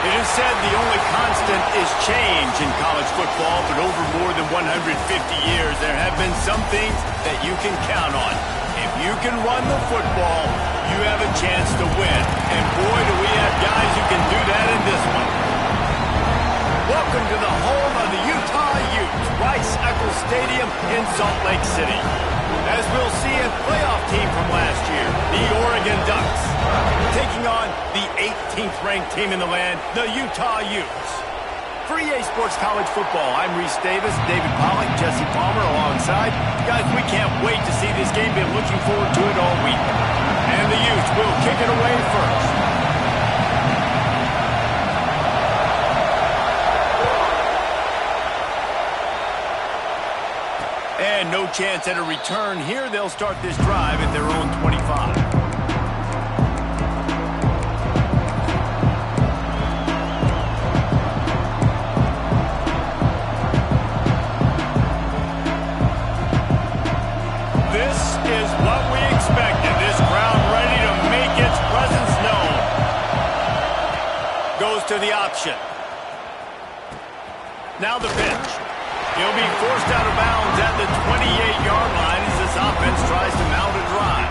It is said the only constant is change in college football, but over more than 150 years, there have been some things that you can count on. If you can run the football, you have a chance to win. And boy, do we have guys who can do that in this one. Welcome to the home of the Utah Utes, Rice-Eccles Stadium in Salt Lake City. As we'll see, a playoff team from last year, the Oregon Ducks, taking on the 18th ranked team in the land, the Utah Utes. For EA Sports College Football, I'm Reese Davis, David Pollack, Jesse Palmer alongside. Guys, we can't wait to see this game. Been looking forward to it all week. And the Utes will kick it away first. And no chance at a return here. They'll start this drive at their own 25. This is what we expected. This crowd ready to make its presence known. Goes to the option. Now the pitch. He'll be forced out of bounds at the 28-yard line as this offense tries to mount a drive.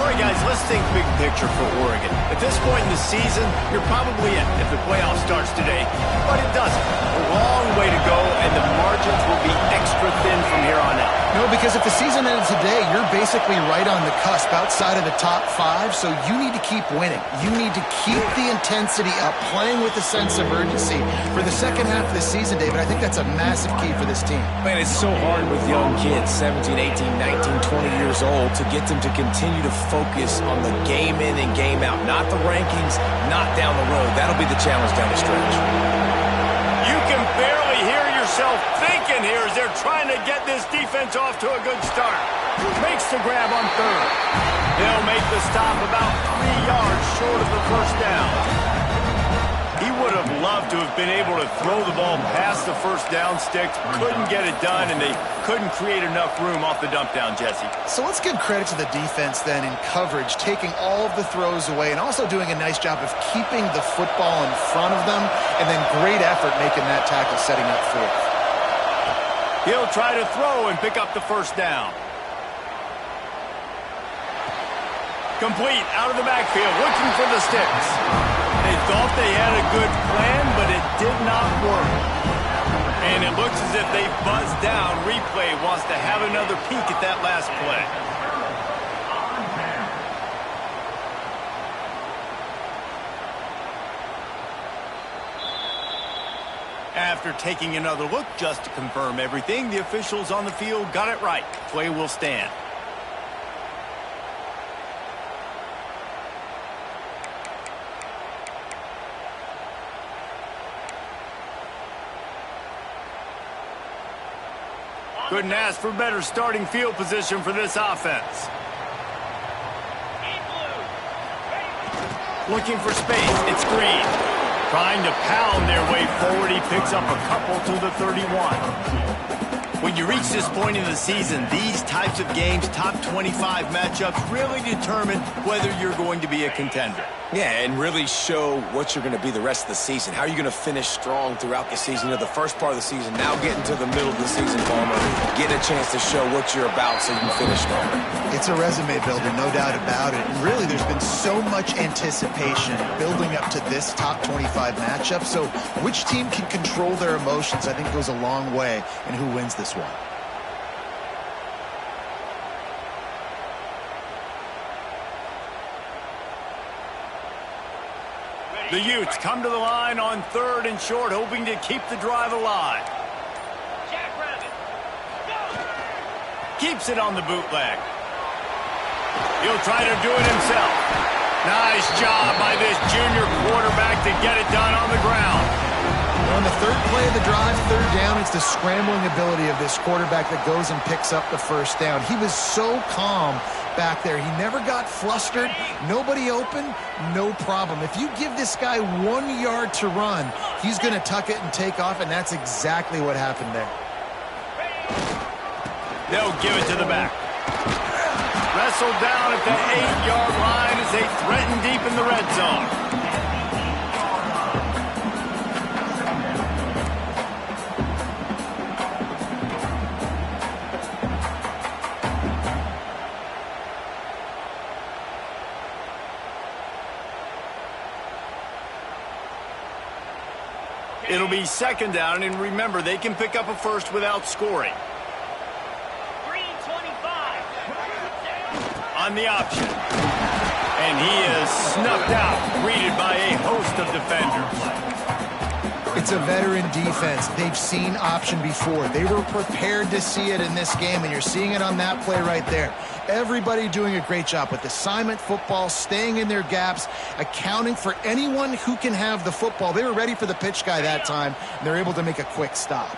All right, guys, let's think big picture for Oregon. At this point in the season, you're probably in if the playoff starts today, but it doesn't. A long way to go, and the margins will be extra thin from here on out. No, because if the season ended today, you're basically right on the cusp outside of the top 5, so you need to keep winning. You need to keep the intensity up, playing with a sense of urgency. For the second half of the season, David, I think that's a massive key for this team. Man, it's so hard with young kids, 17, 18, 19, 20 years old, to get them to continue to focus on the game in and game out, not the rankings, not down the road. That'll be the challenge down the stretch. You can barely hear yourself thinking here as they're trying to get this defense off to a good start. Makes the grab on third. They'll make the stop about 3 yards short of the first down. He would have loved to have been able to throw the ball past the first down sticks, couldn't get it done, and they couldn't create enough room off the dump down, Jesse. So let's give credit to the defense then in coverage, taking all of the throws away and also doing a nice job of keeping the football in front of them, and then great effort making that tackle, setting up fourth. He'll try to throw and pick up the first down. Complete out of the backfield, looking for the sticks. They thought they had a good plan, but it did not work. And it looks as if they buzzed down. Replay wants to have another peek at that last play. After taking another look just to confirm everything, the officials on the field got it right. Play will stand. Couldn't ask for better starting field position for this offense. Looking for space. It's Green. Trying to pound their way forward. He picks up a couple to the 31. When you reach this point in the season, these types of games, top 25 matchups, really determine whether you're going to be a contender. Yeah, and really show what you're going to be the rest of the season. How are you going to finish strong throughout the season? You know, the first part of the season, now getting to the middle of the season, Palmer, get a chance to show what you're about so you can finish strong. It's a resume builder, no doubt about it. And really, there's been so much anticipation building up to this top 25 matchup. So which team can control their emotions, I think, goes a long way in who wins this one. The Utes come to the line on 3rd and short, hoping to keep the drive alive. Keeps it on the bootleg. He'll try to do it himself. Nice job by this junior quarterback to get it done on the ground. On the 3rd play of the drive, 3rd down, it's the scrambling ability of this quarterback that goes and picks up the first down. He was so calm back there. He never got flustered. Nobody open, no problem. If you give this guy 1 yard to run, he's going to tuck it and take off, and that's exactly what happened there. They'll give it to the back. Wrestled down at the 8-yard line as they threaten deep in the red zone. It'll be second down, and remember, they can pick up a first without scoring. On the option. And he is snuffed out, greeted by a host of defenders. It's a veteran defense. They've seen option before. They were prepared to see it in this game, and you're seeing it on that play right there. Everybody doing a great job with assignment football, staying in their gaps, accounting for anyone who can have the football. They were ready for the pitch guy that time, and they're able to make a quick stop.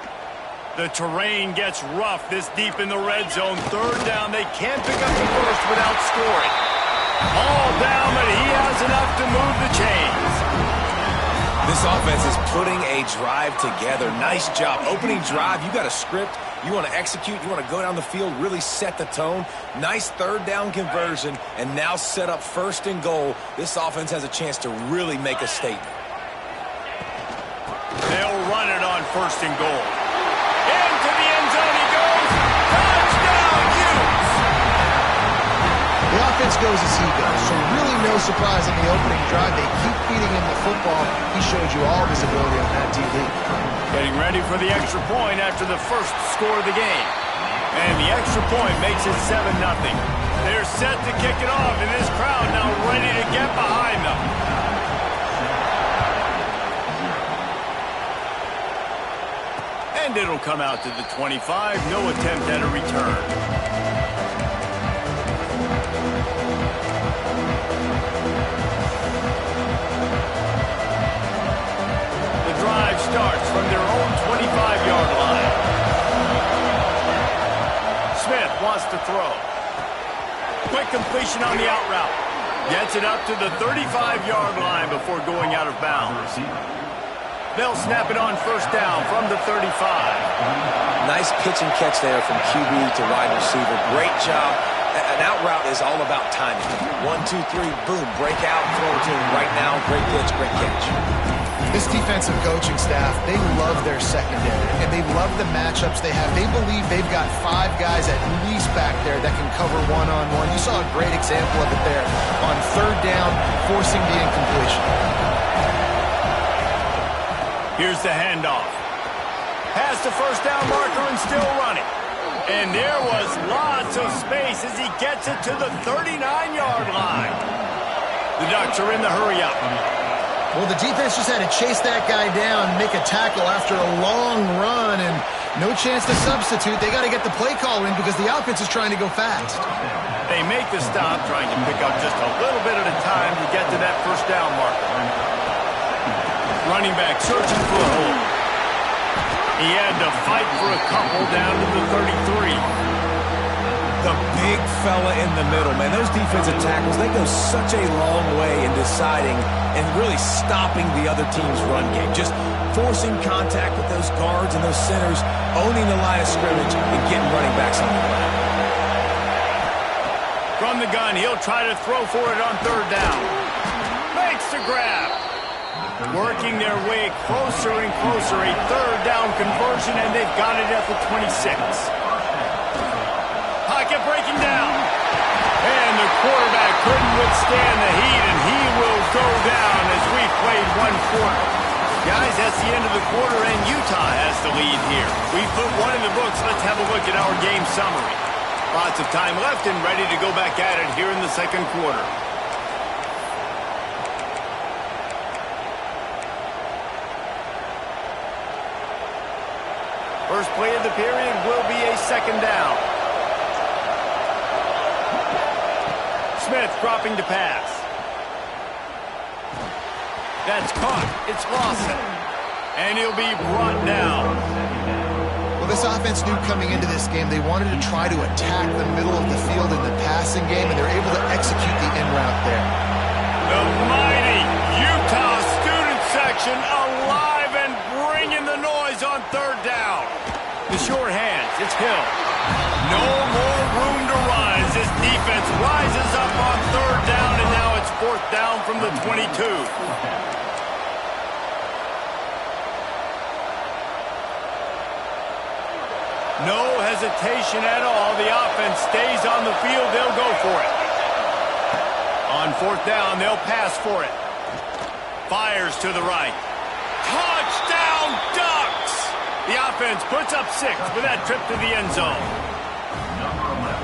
The terrain gets rough this deep in the red zone. Third down, they can't pick up the first without scoring. All down, but he has enough to move the chains. This offense is putting a drive together. Nice job. Opening drive, you got a script. You want to execute. You want to go down the field, really set the tone. Nice third down conversion, and now set up first and goal. This offense has a chance to really make a statement. They'll run it on first and goal. Into the end zone he goes. Touchdown, Hughes! The offense goes as he goes, so really no surprise in the opening drive. They keep feeding him the football. He showed you all of his ability on that TV. Getting ready for the extra point after the first score of the game. And the extra point makes it 7-0. They're set to kick it off, and this crowd now ready to get behind them. And it'll come out to the 25. No attempt at a return. Starts from their own 25-yard line. Smith wants to throw. Quick completion on the out route. Gets it up to the 35-yard line before going out of bounds. They'll snap it on first down from the 35. Nice pitch and catch there from QB to wide receiver. Great job. An out route is all about timing. 1, 2, 3, boom, break out, throw it to him right now. Great pitch, great catch. This defensive coaching staff, they love their secondary, and they love the matchups they have. They believe they've got 5 guys at least back there that can cover one-on-one. You saw a great example of it there on third down, forcing the incompletion. Here's the handoff. Past the first down marker and still running. And there was lots of space as he gets it to the 39-yard line. The Ducks are in the hurry-up. Well, the defense just had to chase that guy down, make a tackle after a long run, and no chance to substitute. They got to get the play call in because the offense is trying to go fast. They make the stop, trying to pick up just a little bit at a time to get to that first down marker. Running back searching for a hole. He had to fight for a couple down to the 33. The big fella in the middle, man. Those defensive tackles, they go such a long way in deciding and really stopping the other team's run game. Just forcing contact with those guards and those centers, owning the line of scrimmage, and getting running backs on the ground. From the gun, he'll try to throw for it on third down. Makes the grab. Working their way closer and closer. A third down conversion, and they've got it at the 26. Pocket breaking down. And the quarterback couldn't withstand the heat, and he will go down as we've played one quarter. Guys, that's the end of the quarter, and Utah has the lead here. We've put one in the books. Let's have a look at our game summary. Lots of time left and ready to go back at it here in the second quarter. First play of the period will be a second down. Smith dropping to pass. That's caught. It's Lawson. And he'll be brought down. Well, this offense knew coming into this game they wanted to try to attack the middle of the field in the passing game, and they're able to execute the in route there. The mighty Utah student section alive and bringing the noise on third down. The short hands. It's Hill. No more room to run as this defense rises up on third down, and now it's fourth down from the 22. No hesitation at all. The offense stays on the field. They'll go for it. On fourth down, they'll pass for it. Fires to the right. Touchdown Ducks! The offense puts up 6 with that trip to the end zone.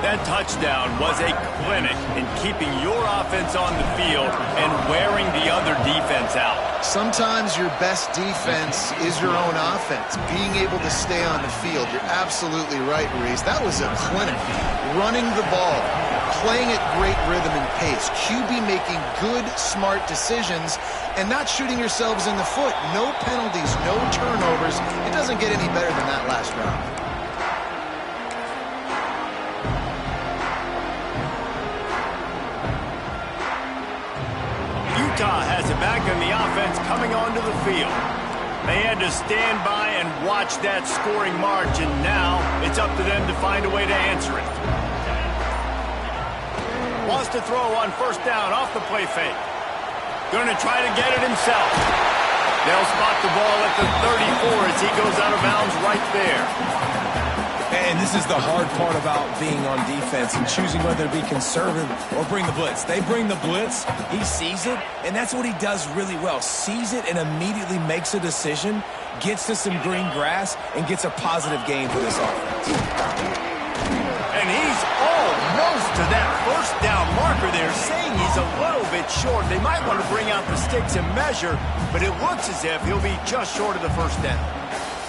That touchdown was a clinic in keeping your offense on the field and wearing the other defense out. Sometimes your best defense is your own offense, being able to stay on the field. You're absolutely right, Reese. That was a clinic. Running the ball, playing at great rhythm and pace, QB making good, smart decisions, and not shooting yourselves in the foot. No penalties, no turnovers. It doesn't get any better than that last round. Utah has it back on the offense coming onto the field. They had to stand by and watch that scoring march, and now it's up to them to find a way to answer it. Wants to throw on first down off the play fake. Going to try to get it himself. They'll spot the ball at the 34 as he goes out of bounds right there. And this is the hard part about being on defense and choosing whether to be conservative or bring the blitz. They bring the blitz, he sees it, and that's what he does really well. Sees it and immediately makes a decision, gets to some green grass, and gets a positive gain for this offense. And he's almost to that first down marker there, saying he's a little bit short. They might want to bring out the sticks and measure, but it looks as if he'll be just short of the first down.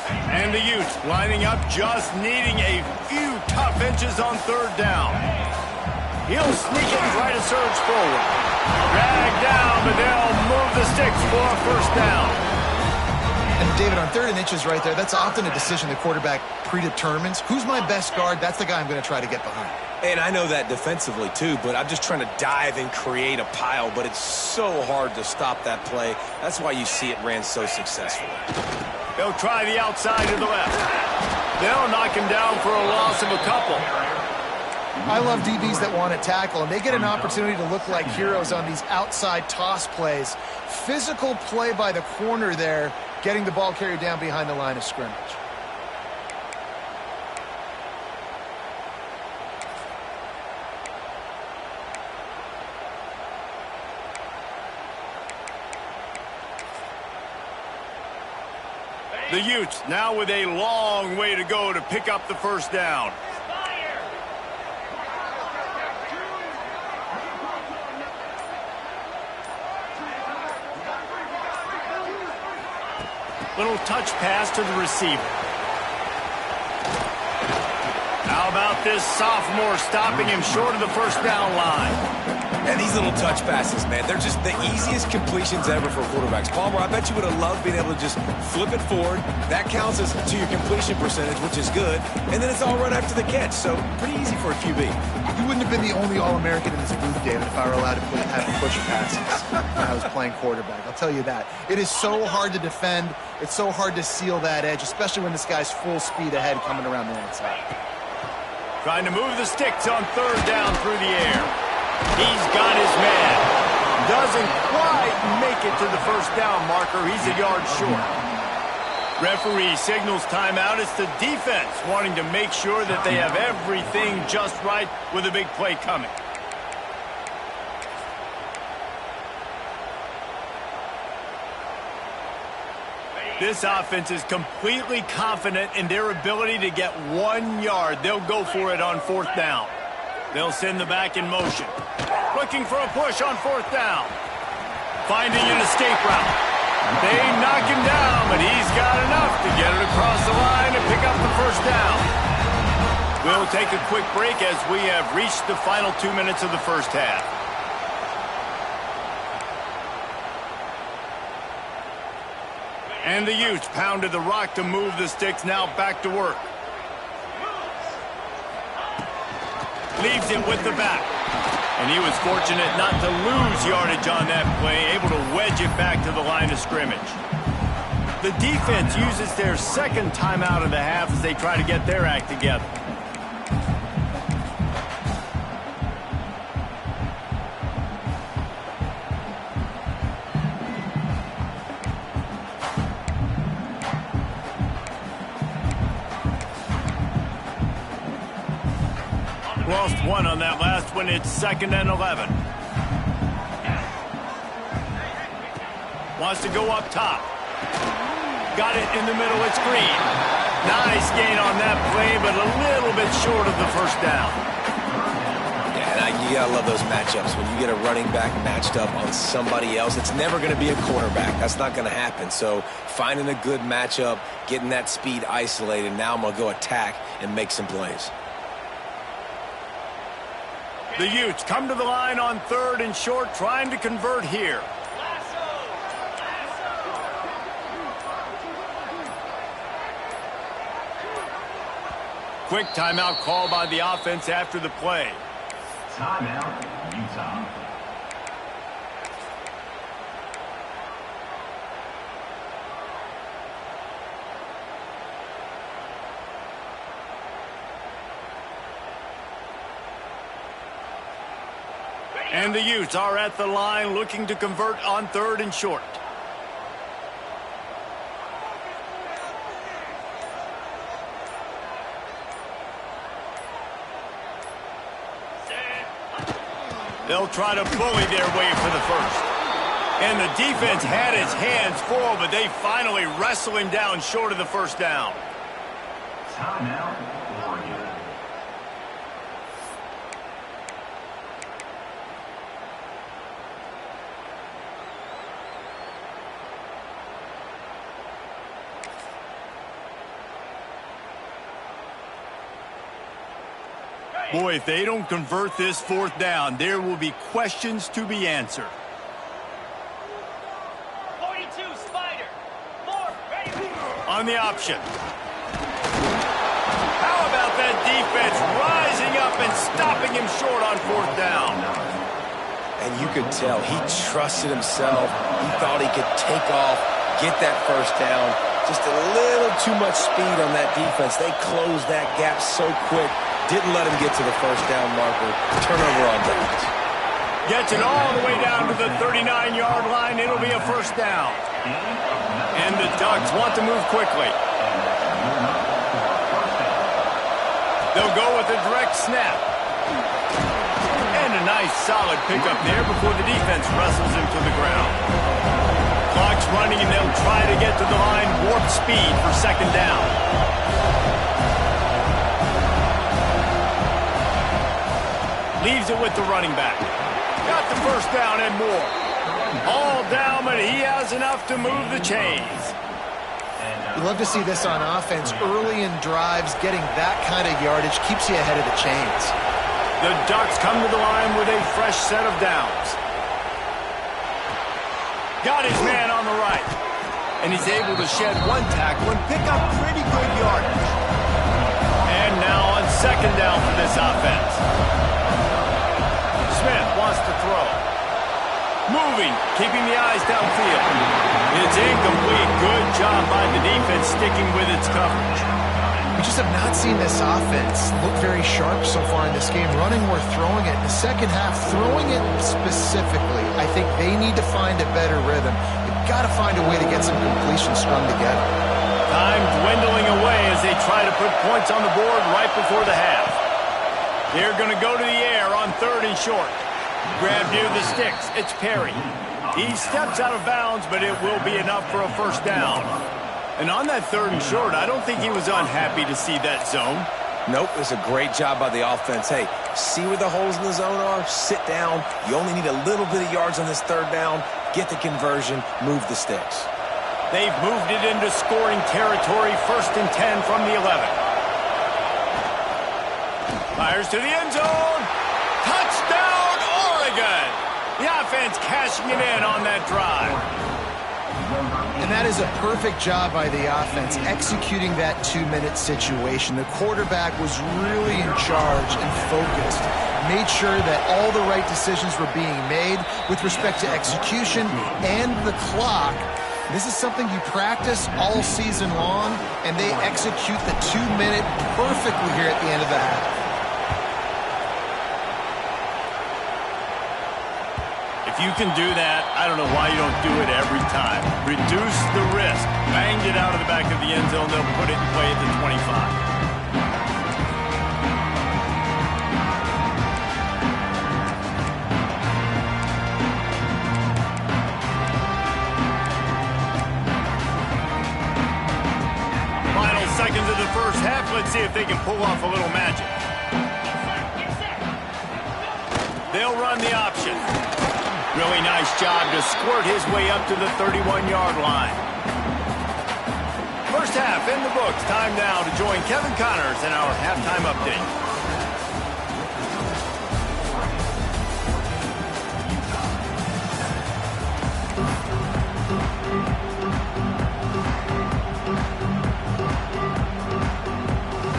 And the Utes lining up, just needing a few tough inches on third down. He'll sneak it and try to surge forward. Drag down, but they'll move the sticks for a first down. And David, on 3rd and inches right there, that's often a decision the quarterback predetermines. Who's my best guard? That's the guy I'm going to try to get behind. And I know that defensively too, but I'm just trying to dive and create a pile, but it's so hard to stop that play. That's why you see it ran so successfully. They'll try the outside to the left. They'll knock him down for a loss of a couple. I love DBs that want to tackle, and they get an opportunity to look like heroes on these outside toss plays. Physical play by the corner there, getting the ball carried down behind the line of scrimmage. The Utes now with a long way to go to pick up the first down. Little touch pass to the receiver. How about this sophomore stopping him short of the first down line? And these little touch passes, man, they're just the easiest completions ever for quarterbacks. Palmer, I bet you would have loved being able to just flip it forward. That counts as to your completion percentage, which is good. And then it's all right after the catch, so pretty easy for a QB. You wouldn't have been the only All-American in this booth, David, if I were allowed to have push passes when I was playing quarterback. I'll tell you that. It is so hard to defend. It's so hard to seal that edge, especially when this guy's full speed ahead coming around the outside. Trying to move the sticks on third down through the air. He's got his man. Doesn't quite make it to the first down marker. He's a yard short. Referee signals timeout. It's the defense wanting to make sure that they have everything just right with a big play coming. This offense is completely confident in their ability to get 1 yard. They'll go for it on fourth down. They'll send the back in motion. Looking for a push on fourth down. Finding an escape route. They knock him down, but he's got enough to get it across the line and pick up the first down. We'll take a quick break as we have reached the final 2 minutes of the first half. And the Utes pounded the rock to move the sticks, now back to work. Leaves it with the back. And he was fortunate not to lose yardage on that play, able to wedge it back to the line of scrimmage. The defense uses their second timeout of the half as they try to get their act together. Lost one on that last one. It's 2nd and 11. Wants to go up top. Got it in the middle. It's Green. Nice gain on that play, but a little bit short of the first down. Yeah, you gotta love those matchups. When you get a running back matched up on somebody else, it's never gonna be a quarterback. That's not gonna happen. So finding a good matchup, getting that speed isolated, now I'm gonna go attack and make some plays. The Utes come to the line on 3rd and short, trying to convert here. Quick timeout call by the offense after the play. Timeout, Utah. And the Utes are at the line looking to convert on 3rd and short. They'll try to bully their way for the first. And the defense had his hands full, but they finally wrestle him down short of the first down. Timeout, Oregon. Boy, if they don't convert this 4th down, there will be questions to be answered. 42, Spider. 4, ready. On the option. How about that defense rising up and stopping him short on 4th down? And you could tell he trusted himself. He thought he could take off, get that first down. Just a little too much speed on that defense. They closed that gap so quick. Didn't let him get to the first down marker. Turnover on downs. Gets it all the way down to the 39-yard line. It'll be a first down. And the Ducks want to move quickly. They'll go with a direct snap. And a nice solid pickup there before the defense wrestles him to the ground. Clock's running, and they'll try to get to the line warp speed for 2nd down. Leaves it with the running back. Got the first down and more. All down, but he has enough to move the chains. You love to see this on offense. Early in drives, getting that kind of yardage keeps you ahead of the chains. The Ducks come to the line with a fresh set of downs. Got his man on the right. And he's able to shed one tackle and pick up pretty good yardage. And now on 2nd down for this offense. Smith wants to throw. Moving, keeping the eyes downfield. It's incomplete. Good job by the defense sticking with its coverage. We just have not seen this offense look very sharp so far in this game. Running or throwing it. In the second half, throwing it specifically, I think they need to find a better rhythm. They've got to find a way to get some completions strung together. Time dwindling away as they try to put points on the board right before the half. They're going to go to the air on 3rd and short. Grab near the sticks. It's Perry. He steps out of bounds, but it will be enough for a first down. And on that 3rd and short, I don't think he was unhappy to see that zone. Nope, it was a great job by the offense. Hey, see where the holes in the zone are? Sit down. You only need a little bit of yards on this 3rd down. Get the conversion. Move the sticks. They've moved it into scoring territory. 1st and 10 from the 11. Fires to the end zone. Touchdown, Oregon. The offense cashing it in on that drive. And that is a perfect job by the offense, executing that 2-minute situation. The quarterback was really in charge and focused. Made sure that all the right decisions were being made with respect to execution and the clock. This is something you practice all season long, and they execute the 2-minute perfectly here at the end of the half. If you can do that, I don't know why you don't do it every time. Reduce the risk. Banged it out of the back of the end zone. They'll put it in play at the 25. the first half. Let's see if they can pull off a little magic. They'll run the option. Really nice job to squirt his way up to the 31-yard line. First half in the books. Time now to join Kevin Connors in our halftime update.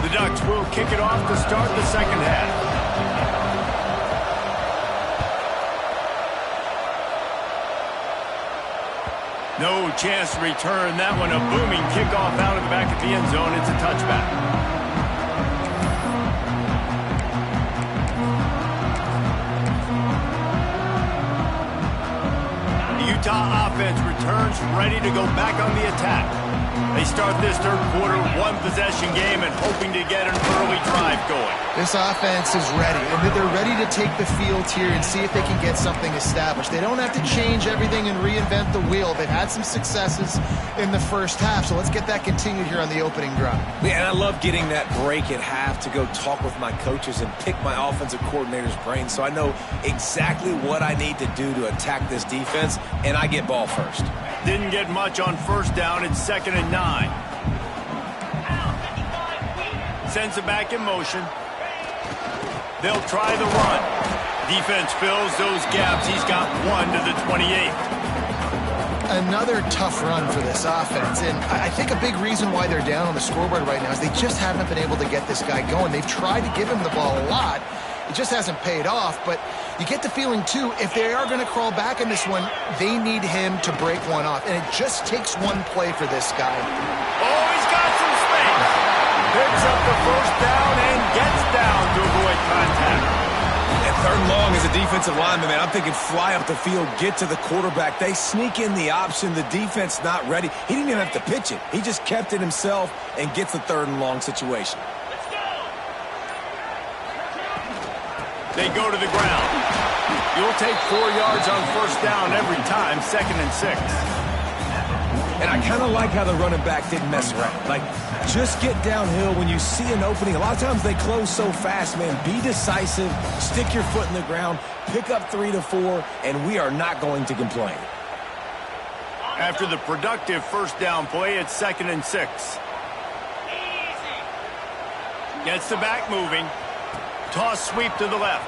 The Ducks will kick it off to start the second half. No chance to return that one. A booming kickoff out of the back of the end zone. It's a touchback. The Utah offense returns ready to go back on the attack. They start this third quarter one-possession game and hoping to get an early drive going. This offense is ready, and they're ready to take the field here and see if they can get something established. They don't have to change everything and reinvent the wheel. They've had some successes in the first half, so let's get that continued here on the opening drive. Yeah, and I love getting that break at half to go talk with my coaches and pick my offensive coordinator's brain so I know exactly what I need to do to attack this defense, and I get ball first. Didn't get much on first down. It's 2nd and 9. Sends it back in motion. They'll try the run. Defense fills those gaps. He's got one to the 28. Another tough run for this offense, and I think a big reason why they're down on the scoreboard right now is they just haven't been able to get this guy going. They've tried to give him the ball a lot. It just hasn't paid off, but you get the feeling, too, if they are going to crawl back in this one, they need him to break one off, and it just takes one play for this guy. Oh, he's got some space. Picks up the first down and gets down to avoid contact. And third and long as a defensive lineman, man, I'm thinking fly up the field, get to the quarterback. They sneak in the option. The defense not ready. He didn't even have to pitch it. He just kept it himself and gets the third and long situation. They go to the ground. You'll take 4 yards on first down every time, 2nd and 6. And I kind of like how the running back didn't mess around. Like, just get downhill when you see an opening. A lot of times they close so fast, man. Be decisive, stick your foot in the ground, pick up 3 to 4, and we are not going to complain. After the productive first down play, it's 2nd and 6. Gets the back moving. Toss sweep to the left.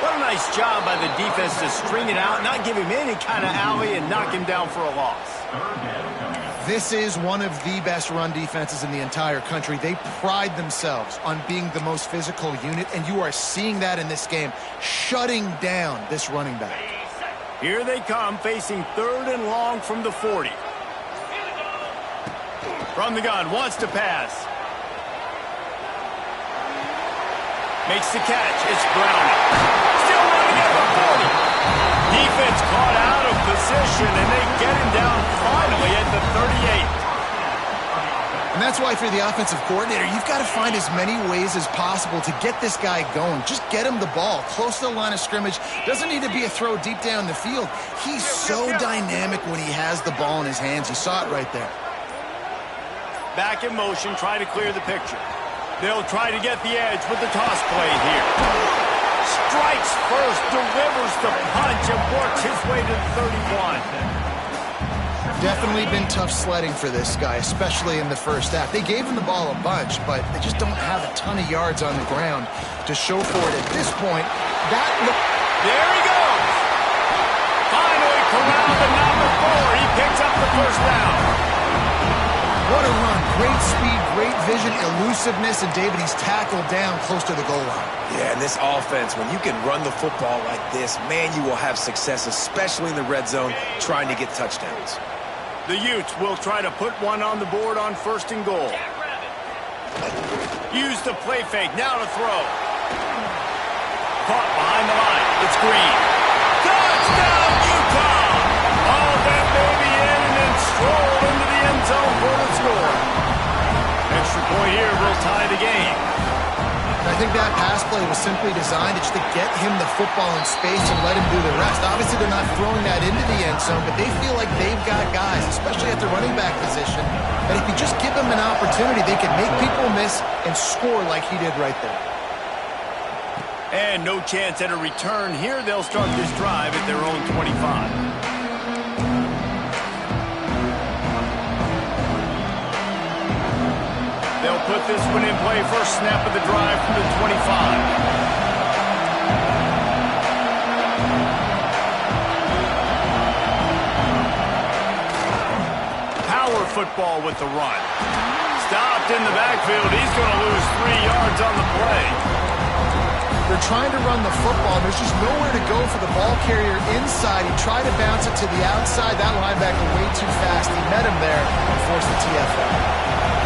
What a nice job by the defense to string it out, not give him any kind of alley, and knock him down for a loss. This is one of the best run defenses in the entire country. They pride themselves on being the most physical unit, and you are seeing that in this game, shutting down this running back. Here they come, facing 3rd and long from the 40. From the gun, wants to pass. Makes the catch. It's Browning. Still running at the 40. Defense caught out of position, and they get him down finally at the 38. And that's why for the offensive coordinator, you've got to find as many ways as possible to get this guy going. Just get him the ball close to the line of scrimmage. Doesn't need to be a throw deep down the field. He's so dynamic when he has the ball in his hands. You saw it right there. Back in motion, try to clear the picture. They'll try to get the edge with the toss play here. Strikes first, delivers the punch, and works his way to the 31. Definitely been tough sledding for this guy, especially in the first half. They gave him the ball a bunch, but they just don't have a ton of yards on the ground to show for it at this point. There he goes. Finally corralled the number 4. He picks up the first down. What a run. Great speed, great vision, elusiveness, and David, he's tackled down close to the goal line. Yeah, and this offense, when you can run the football like this, man, you will have success, especially in the red zone, trying to get touchdowns. The Utes will try to put one on the board on 1st and goal. Use the play fake, now to throw. Caught behind the line. It's Green. Touchdown, Utah! All that baby in and then strolled into the end zone for the score. Extra point here will tie the game. I think that pass play was simply designed just to get him the football in space and let him do the rest. Obviously, they're not throwing that into the end zone, but they feel like they've got guys, especially at the running back position, that if you just give them an opportunity, they can make people miss and score like he did right there. And no chance at a return here. They'll start this drive at their own 25. They'll put this one in play. First snap of the drive from the 25. Football with the run. Stopped in the backfield. He's going to lose 3 yards on the play. They're trying to run the football. There's just nowhere to go for the ball carrier inside. He tried to bounce it to the outside. That linebacker way too fast. He met him there and forced the TFL.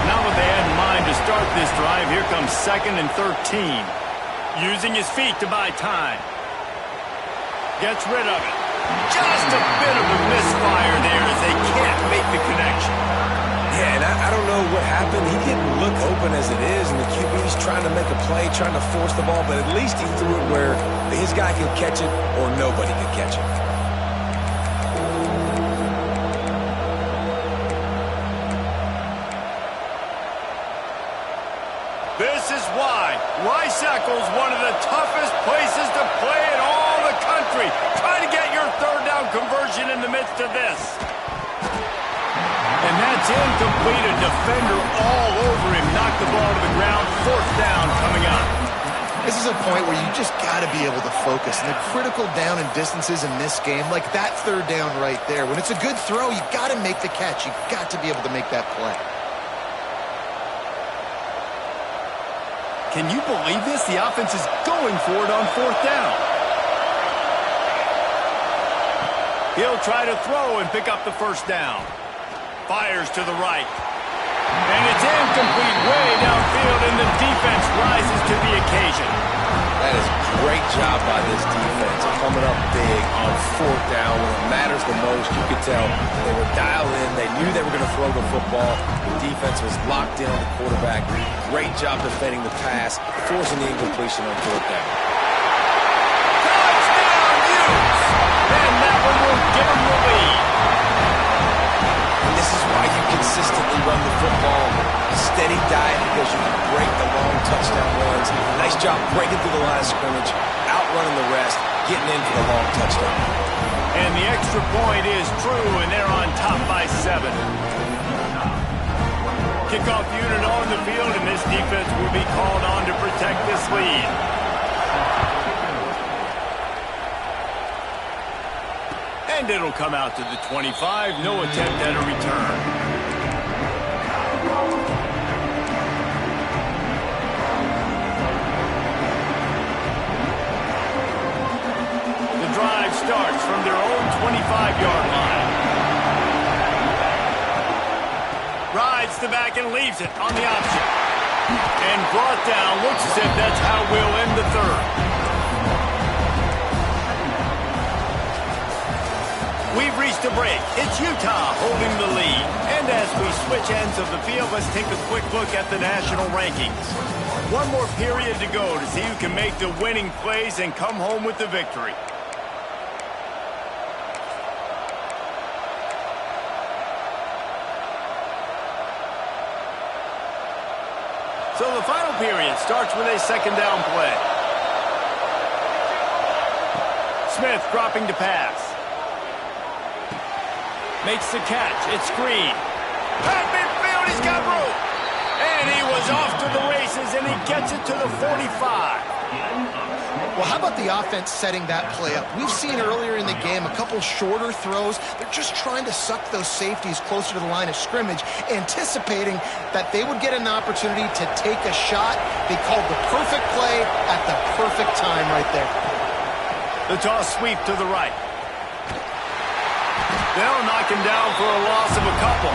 Now what they had in mind to start this drive, here comes 2nd and 13. Using his feet to buy time. Gets rid of it. Just a bit of a misfire there as they can't make the connection. Yeah, and I don't know what happened. He didn't look open as it is, and the QB's trying to make a play, trying to force the ball, but at least he threw it where his guy could catch it or nobody could catch it. This is why Rice-Eccles is one of the toughest places to play in all the country. Try to get your 3rd down conversion in the midst of this. And that's incomplete. A defender all over him. Knocked the ball to the ground. 4th down coming up. This is a point where you just got to be able to focus. And the critical down and distances in this game, like that 3rd down right there. When it's a good throw, you got to make the catch. You got to be able to make that play. Can you believe this? The offense is going for it on 4th down. He'll try to throw and pick up the 1st down. Fires to the right. And it's incomplete way downfield, and the defense rises to the occasion. That is a great job by this defense, coming up big on 4th down when it matters the most. You could tell they were dialed in. They knew they were going to throw the football. The defense was locked in on the quarterback. Great job defending the pass, forcing the incompletion on 4th down. Touchdown, Utes! And that one will give them the lead. And this is why you consistently run the football. A steady diet because you can break the long touchdown runs. Nice job breaking through the line of scrimmage, outrunning the rest, getting in for the long touchdown. And the extra point is true, and they're on top by 7. Kickoff unit on the field, and this defense will be called on to protect this lead. And it'll come out to the 25. No attempt at a return. Drive starts from their own 25-yard line. Rides the back and leaves it on the option. And brought down. Looks as if that's how we'll end the 3rd. We've reached a break. It's Utah holding the lead. And as we switch ends of the field, let's take a quick look at the national rankings. One more period to go to see who can make the winning plays and come home with the victory. So the final period starts with a 2nd down play. Smith dropping to pass. Makes the catch. It's screen. At midfield, he's got room. And he was off to the races, and he gets it to the 45. Well, how about the offense setting that play up? We've seen earlier in the game a couple shorter throws. They're just trying to suck those safeties closer to the line of scrimmage, anticipating that they would get an opportunity to take a shot. They called the perfect play at the perfect time right there. The toss sweep to the right. They'll knock him down for a loss of a couple.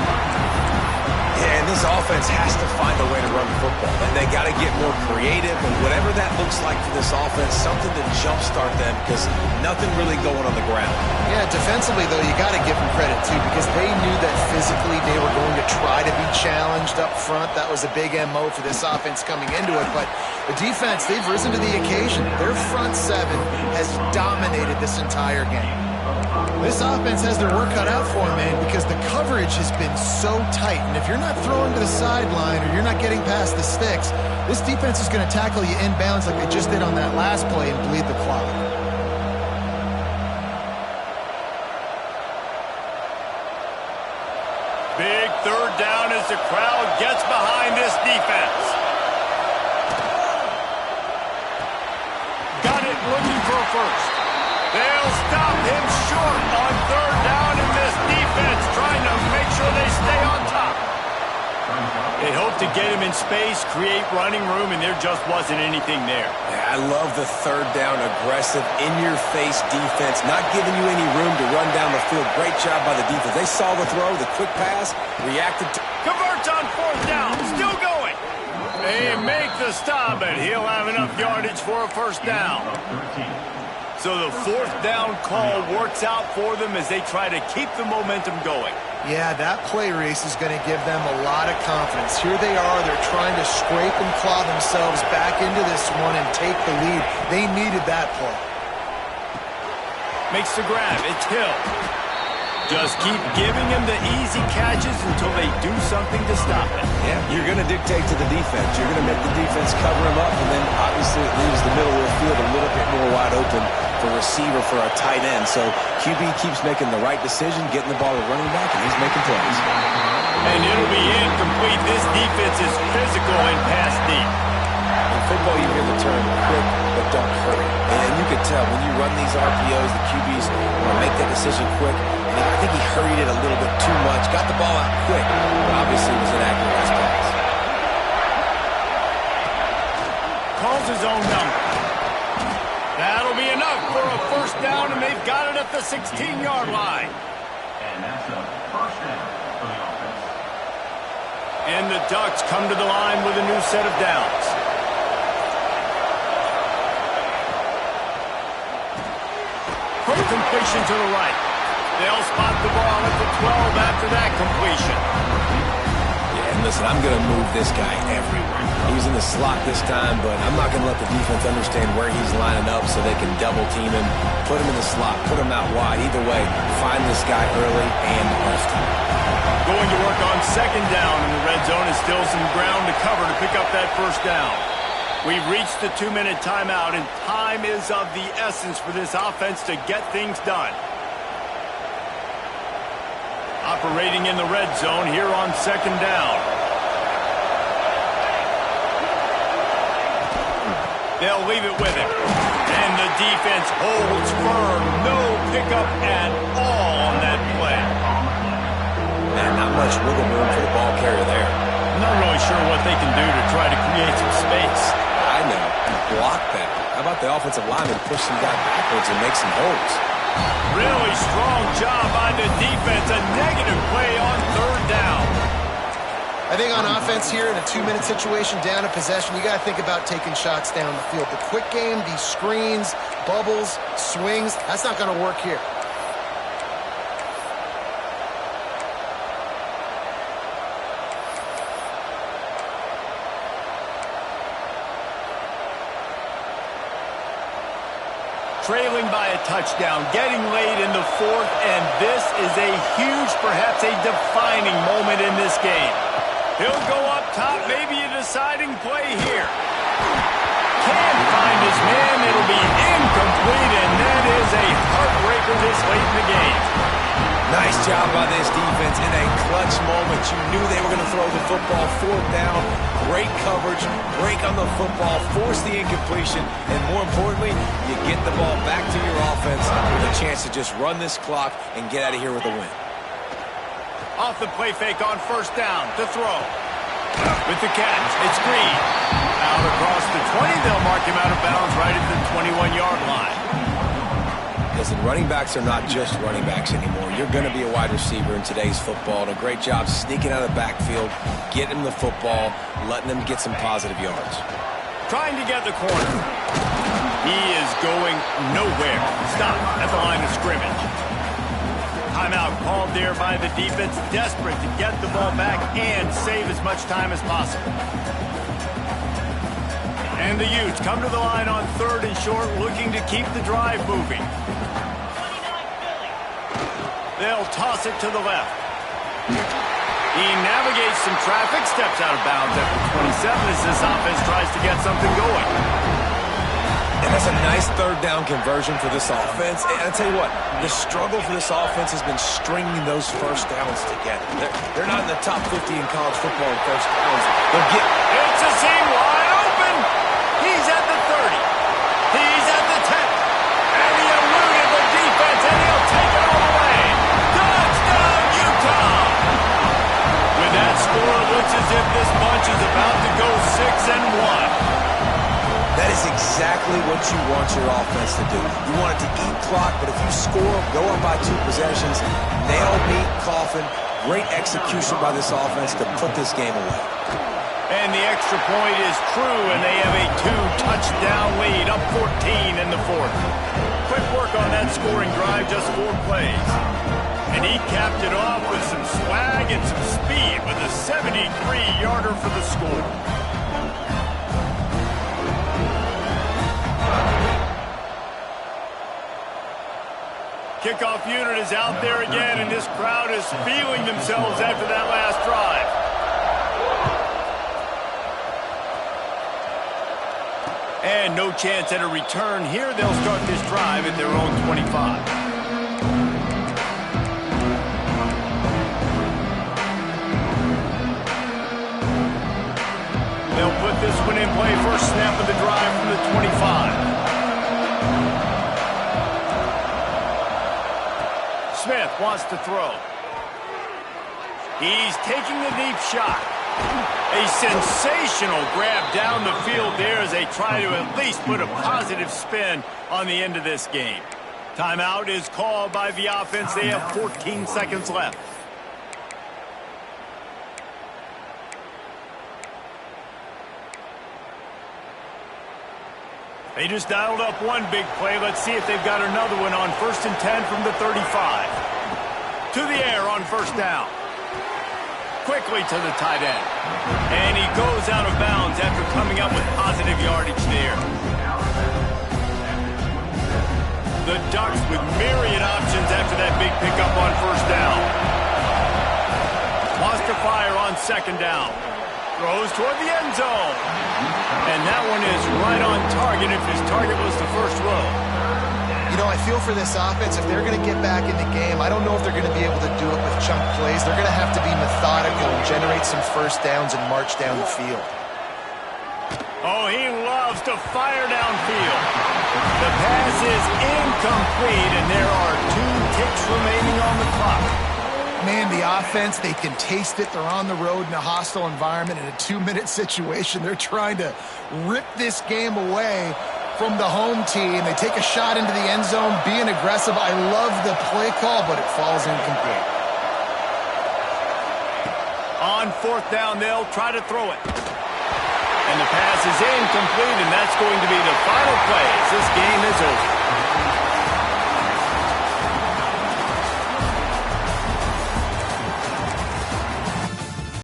Yeah, and And this offense has to find a way to run the football. And they got to get more creative, and whatever that looks like for this offense, something to jumpstart them because nothing really going on the ground. Yeah, defensively, though, you got to give them credit, too, because they knew that physically they were going to try to be challenged up front. That was a big MO for this offense coming into it. But the defense, they've risen to the occasion. Their front seven has dominated this entire game. This offense has their work cut out for them, man, because the coverage has been so tight. And if you're not throwing to the sideline or you're not getting past the sticks, this defense is going to tackle you inbounds like they just did on that last play and bleed the clock. Big third down as the crowd gets behind this defense. Got it, looking for a first. They'll stop him short on third down, and this defense trying to make sure they stay on top. They hope to get him in space, create running room, and there just wasn't anything there. I love the third down, aggressive, in-your-face defense, not giving you any room to run down the field. Great job by the defense. They saw the throw, the quick pass, reacted to... Converts on fourth down, still going. They make the stop, and he'll have enough yardage for a first down. So the fourth down call works out for them as they try to keep the momentum going. Yeah, that play race is going to give them a lot of confidence. Here they are. They're trying to scrape and claw themselves back into this one and take the lead. They needed that play. Makes the grab. It's Hill. Just keep giving him the easy catches until they do something to stop it. Yeah, you're going to dictate to the defense. You're going to make the defense cover him up, and then obviously it leaves the middle of the field a little bit more wide open for receiver for a tight end. So QB keeps making the right decision, getting the ball to running back, and he's making plays. And it'll be incomplete. This defense is physical and pass deep. In football, you hear the term quick, but don't hurry. And you can tell when you run these RPOs, the QBs want to make that decision quick. And I think he hurried it a little bit too much. Got the ball out quick, but obviously was inaccurate last pass. Calls his own number. That'll be enough for a first down, and they've got it at the 16-yard line. And that's a first down for the offense. And the Ducks come to the line with a new set of downs. Quick completion to the right. They'll spot the ball at the 12 after that completion. Yeah, and listen, I'm going to move this guy everywhere. He's in the slot this time, but I'm not going to let the defense understand where he's lining up so they can double team him, put him in the slot, put him out wide. Either way, find this guy early and often. Going to work on second down, and the red zone is still some ground to cover to pick up that first down. We've reached the 2-minute timeout, and time is of the essence for this offense to get things done. Operating in the red zone here on second down. They'll leave it with him. And the defense holds firm. No pickup at all on that play. Man, not much wiggle room for the ball carrier there. Not really sure what they can do to try to create some space. I know. Block that. How about the offensive lineman push some guy backwards and make some holes? Really strong job by the defense. A negative play on third down. I think on offense here in a 2-minute situation, down a possession, you got to think about taking shots down the field. The quick game, these screens, bubbles, swings, that's not going to work here. Trailing by a touchdown, getting late in the fourth, and this is a huge, perhaps a defining moment in this game. He'll go up top, maybe a deciding play here. Can't find his man, it'll be incomplete, and that is a heartbreaker this late in the game. Nice job by this defense in a clutch moment. You knew they were going to throw the football. Fourth down, great coverage, break on the football, force the incompletion, and more importantly, you get the ball back to your offense with a chance to just run this clock and get out of here with a win. Off the play fake on first down to throw. With the catch, it's Green. Out across the 20, they'll mark him out of bounds right at the 21-yard line. Listen, running backs are not just running backs anymore. You're going to be a wide receiver in today's football. And a great job sneaking out of the backfield, getting them the football, letting them get some positive yards. Trying to get the corner. He is going nowhere. Stop at the line of scrimmage. Timeout called there by the defense, desperate to get the ball back and save as much time as possible. And the Utes come to the line on 3rd and short, looking to keep the drive moving. They'll toss it to the left. He navigates some traffic, steps out of bounds after 27 as this offense tries to get something going. And that's a nice 3rd down conversion for this offense. And I'll tell you what, the struggle for this offense has been stringing those first downs together. They're not in the top 50 in college football in first downs. It's a seam wide open. He's at the 30. He's at the 10. And he eluded the defense, and he'll take it all the way. Touchdown, Utah! With that score, it looks as if this bunch is about to go 6-1. That is exactly what you want your offense to do. You want it to eat clock, but if you score, go up by 2 possessions, nail meat, coffin, great execution by this offense to put this game away. And the extra point is true, and they have a 2-touchdown lead, up 14 in the 4th. Quick work on that scoring drive, just 4 plays. And he capped it off with some swag and some speed with a 73-yarder for the score. Kickoff unit is out there again, and this crowd is feeling themselves after that last drive. And no chance at a return here. They'll start this drive at their own 25. They'll put this one in play. First snap of the drive from the 25. Smith wants to throw. He's taking the deep shot. A sensational grab down the field there as they try to at least put a positive spin on the end of this game. Timeout is called by the offense. They have 14 seconds left. They just dialed up one big play. Let's see if they've got another one on 1st and 10 from the 35. To the air on 1st down. Quickly to the tight end. And he goes out of bounds after coming up with positive yardage there. The Ducks with myriad options after that big pickup on 1st down. Wants to fire on 2nd down. Throws toward the end zone. And that one is right on target if his target was the first row. You know, I feel for this offense, if they're going to get back in the game, I don't know if they're going to be able to do it with chunk plays. They're going to have to be methodical and generate some first downs and march down the field. Oh, he loves to fire downfield. The pass is incomplete, and there are 2 ticks remaining on the clock. Man, the offense, they can taste it. They're on the road in a hostile environment in a 2-minute situation. They're trying to rip this game away from the home team. They take a shot into the end zone, being aggressive. I love the play call, but it falls incomplete. On 4th down, they'll try to throw it. And the pass is incomplete, and that's going to be the final play as this game is over.